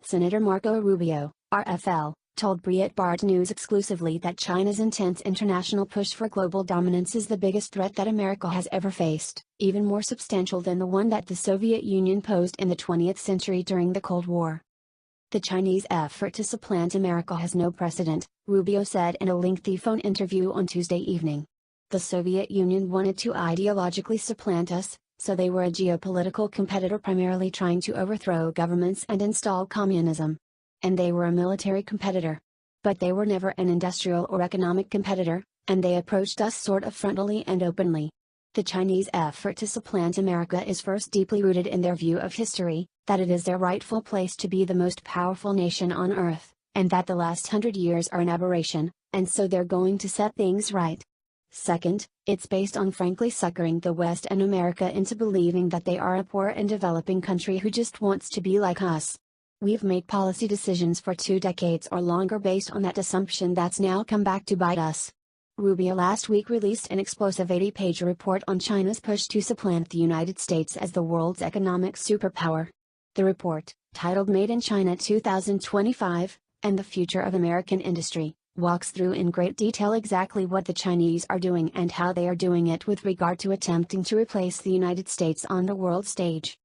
Senator Marco Rubio, RFL, told Breitbart News exclusively that China's intense international push for global dominance is the biggest threat that America has ever faced, even more substantial than the one that the Soviet Union posed in the 20th century during the Cold War. The Chinese effort to supplant America has no precedent, Rubio said in a lengthy phone interview on Tuesday evening. The Soviet Union wanted to ideologically supplant us, so they were a geopolitical competitor primarily trying to overthrow governments and install communism. And they were a military competitor. But they were never an industrial or economic competitor, and they approached us sort of frontally and openly. The Chinese effort to supplant America is first deeply rooted in their view of history, that it is their rightful place to be the most powerful nation on Earth, and that the last 100 years are an aberration, and so they're going to set things right. Second, it's based on frankly suckering the West and America into believing that they are a poor and developing country who just wants to be like us. We've made policy decisions for 2 decades or longer based on that assumption that's now come back to bite us. Rubio last week released an explosive 80-page report on China's push to supplant the United States as the world's economic superpower. The report, titled Made in China 2025, and the Future of American Industry, walks through in great detail exactly what the Chinese are doing and how they are doing it with regard to attempting to replace the United States on the world stage.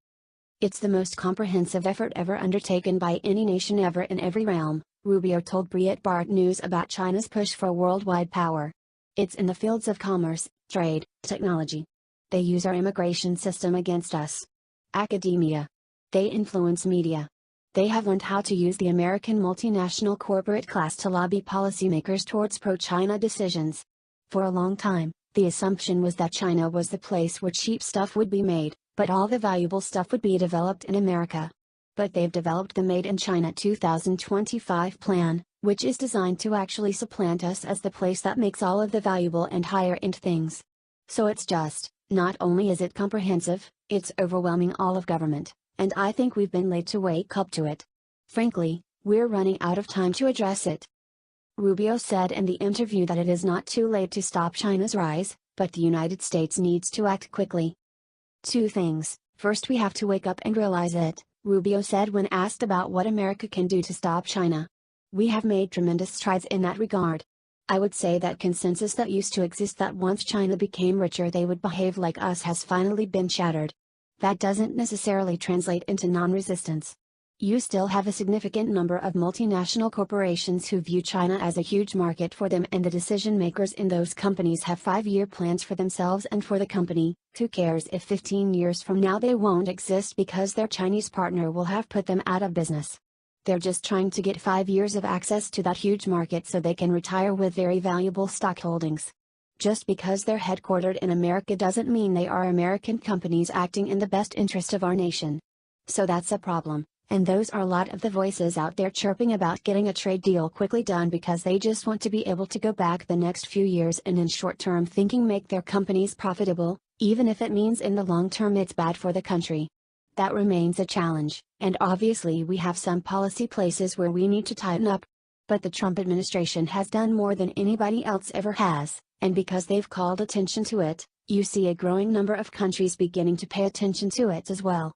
It's the most comprehensive effort ever undertaken by any nation ever in every realm, Rubio told Breitbart News about China's push for worldwide power. It's in the fields of commerce, trade, technology. They use our immigration system against us. Academia. They influence media. They have learned how to use the American multinational corporate class to lobby policymakers towards pro-China decisions. For a long time, the assumption was that China was the place where cheap stuff would be made, but all the valuable stuff would be developed in America. But they've developed the Made in China 2025 plan, which is designed to actually supplant us as the place that makes all of the valuable and higher-end things. So it's just, not only is it comprehensive, it's overwhelming all of government. And I think we've been late to wake up to it. Frankly, we're running out of time to address it. Rubio said in the interview that it is not too late to stop China's rise, but the United States needs to act quickly. 2 things. First, we have to wake up and realize it, Rubio said when asked about what America can do to stop China. We have made tremendous strides in that regard. I would say that consensus that used to exist that once China became richer they would behave like us has finally been shattered. That doesn't necessarily translate into non-resistance. You still have a significant number of multinational corporations who view China as a huge market for them, and the decision makers in those companies have 5-year plans for themselves and for the company. Who cares if 15 years from now they won't exist because their Chinese partner will have put them out of business? They're just trying to get 5 years of access to that huge market so they can retire with very valuable stock holdings. Just because they're headquartered in America doesn't mean they are American companies acting in the best interest of our nation. So that's a problem, and those are a lot of the voices out there chirping about getting a trade deal quickly done because they just want to be able to go back the next few years and in short-term thinking make their companies profitable, even if it means in the long term it's bad for the country. That remains a challenge, and obviously we have some policy places where we need to tighten up. But the Trump administration has done more than anybody else ever has. And because they've called attention to it, you see a growing number of countries beginning to pay attention to it as well.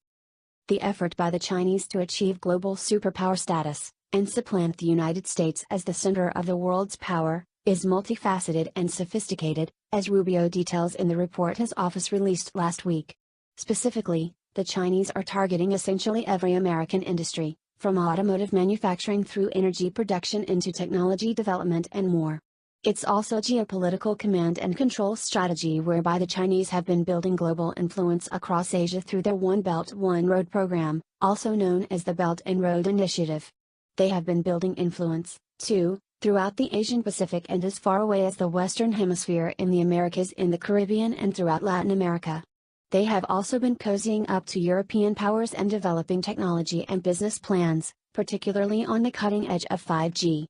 The effort by the Chinese to achieve global superpower status, and supplant the United States as the center of the world's power, is multifaceted and sophisticated, as Rubio details in the report his office released last week. Specifically, the Chinese are targeting essentially every American industry, from automotive manufacturing through energy production into technology development and more. It's also a geopolitical command and control strategy whereby the Chinese have been building global influence across Asia through their One Belt One Road program, also known as the Belt and Road Initiative. They have been building influence, too, throughout the Asian Pacific and as far away as the Western Hemisphere in the Americas, in the Caribbean and throughout Latin America. They have also been cozying up to European powers and developing technology and business plans, particularly on the cutting edge of 5G.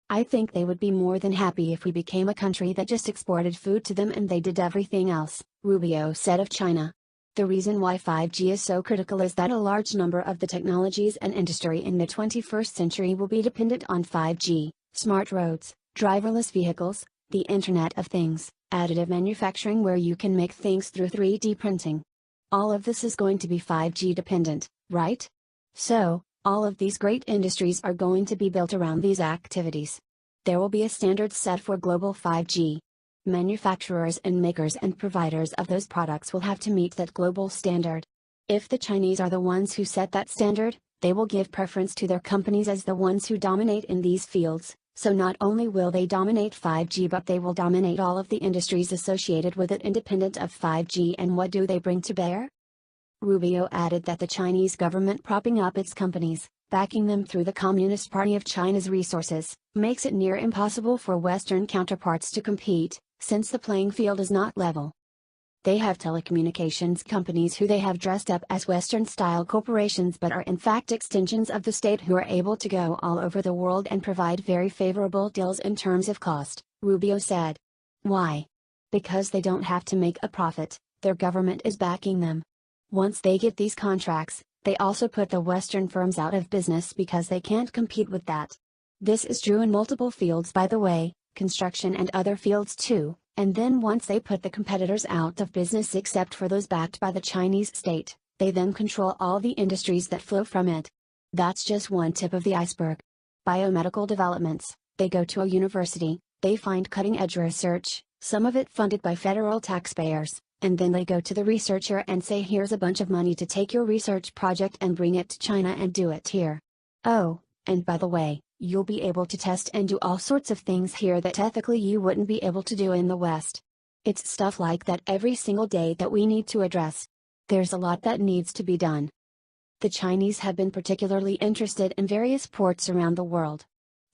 I think they would be more than happy if we became a country that just exported food to them and they did everything else, Rubio said of China. The reason why 5G is so critical is that a large number of the technologies and industry in the 21st century will be dependent on 5G, smart roads, driverless vehicles, the Internet of Things, additive manufacturing where you can make things through 3D printing. All of this is going to be 5G dependent, right? So, All of these great industries are going to be built around these activities. There will be a standard set for global 5G. Manufacturers and makers and providers of those products will have to meet that global standard. If the Chinese are the ones who set that standard, they will give preference to their companies as the ones who dominate in these fields, so not only will they dominate 5G but they will dominate all of the industries associated with it independent of 5G. And what do they bring to bear? Rubio added that the Chinese government propping up its companies, backing them through the Communist Party of China's resources, makes it near impossible for Western counterparts to compete, since the playing field is not level. They have telecommunications companies who they have dressed up as Western-style corporations but are in fact extensions of the state who are able to go all over the world and provide very favorable deals in terms of cost, Rubio said. Why? Because they don't have to make a profit, their government is backing them. Once they get these contracts, they also put the Western firms out of business because they can't compete with that. This is true in multiple fields, by the way, construction and other fields too, and then once they put the competitors out of business except for those backed by the Chinese state, they then control all the industries that flow from it. That's just one tip of the iceberg. Biomedical developments, they go to a university, they find cutting-edge research, some of it funded by federal taxpayers, and then they go to the researcher and say, here's a bunch of money to take your research project and bring it to China and do it here. Oh, and by the way, you'll be able to test and do all sorts of things here that ethically you wouldn't be able to do in the West. It's stuff like that every single day that we need to address. There's a lot that needs to be done. The Chinese have been particularly interested in various ports around the world.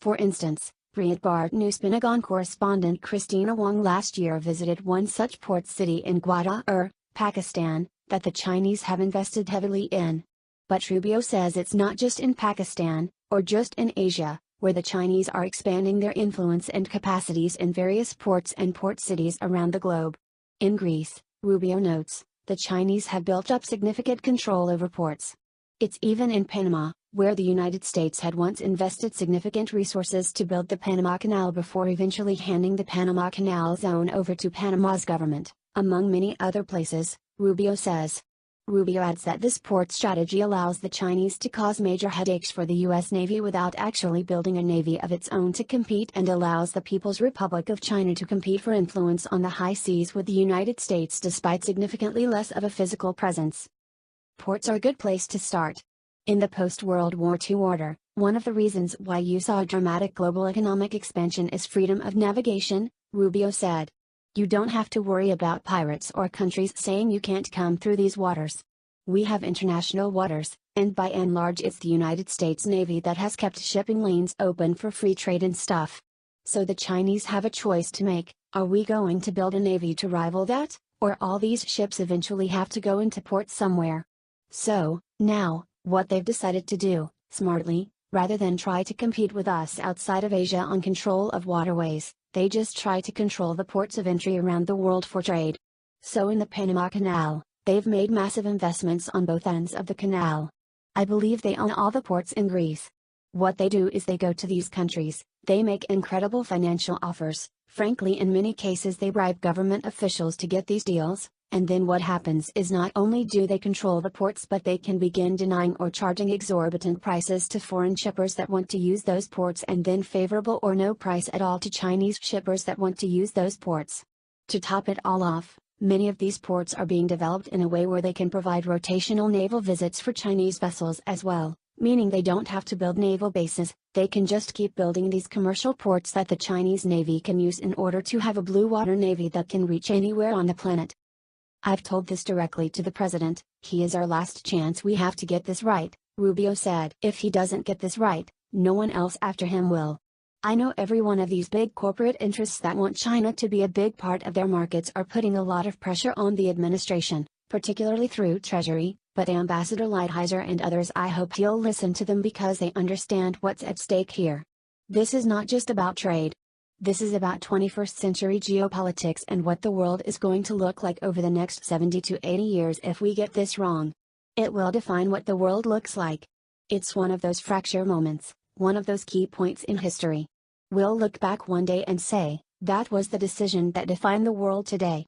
For instance, Breitbart News Pentagon correspondent Christina Wong last year visited one such port city in Gwadar, Pakistan, that the Chinese have invested heavily in. But Rubio says it's not just in Pakistan, or just in Asia, where the Chinese are expanding their influence and capacities in various ports and port cities around the globe. In Greece, Rubio notes, the Chinese have built up significant control over ports. It's even in Panama, where the United States had once invested significant resources to build the Panama Canal before eventually handing the Panama Canal Zone over to Panama's government, among many other places, Rubio says. Rubio adds that this port strategy allows the Chinese to cause major headaches for the U.S. Navy without actually building a navy of its own to compete, and allows the People's Republic of China to compete for influence on the high seas with the United States despite significantly less of a physical presence. Ports are a good place to start. In the post-World War II order, one of the reasons why you saw a dramatic global economic expansion is freedom of navigation, Rubio said. You don't have to worry about pirates or countries saying you can't come through these waters. We have international waters, and by and large it's the United States Navy that has kept shipping lanes open for free trade and stuff. So the Chinese have a choice to make: are we going to build a navy to rival that, or all these ships eventually have to go into port somewhere? So, now, what they've decided to do, smartly, rather than try to compete with us outside of Asia on control of waterways, they just try to control the ports of entry around the world for trade. So in the Panama Canal, they've made massive investments on both ends of the canal. I believe they own all the ports in Greece. What they do is they go to these countries, they make incredible financial offers, frankly in many cases they bribe government officials to get these deals, and then what happens is not only do they control the ports but they can begin denying or charging exorbitant prices to foreign shippers that want to use those ports, and then favorable or no price at all to Chinese shippers that want to use those ports. To top it all off, many of these ports are being developed in a way where they can provide rotational naval visits for Chinese vessels as well, meaning they don't have to build naval bases, they can just keep building these commercial ports that the Chinese Navy can use in order to have a blue water navy that can reach anywhere on the planet. I've told this directly to the president, he is our last chance, we have to get this right, Rubio said. If he doesn't get this right, no one else after him will. I know every one of these big corporate interests that want China to be a big part of their markets are putting a lot of pressure on the administration, particularly through Treasury, but Ambassador Lighthizer and others, I hope he'll listen to them because they understand what's at stake here. This is not just about trade. This is about 21st century geopolitics and what the world is going to look like over the next 70 to 80 years if we get this wrong. It will define what the world looks like. It's one of those fracture moments, one of those key points in history. We'll look back one day and say, that was the decision that defined the world today.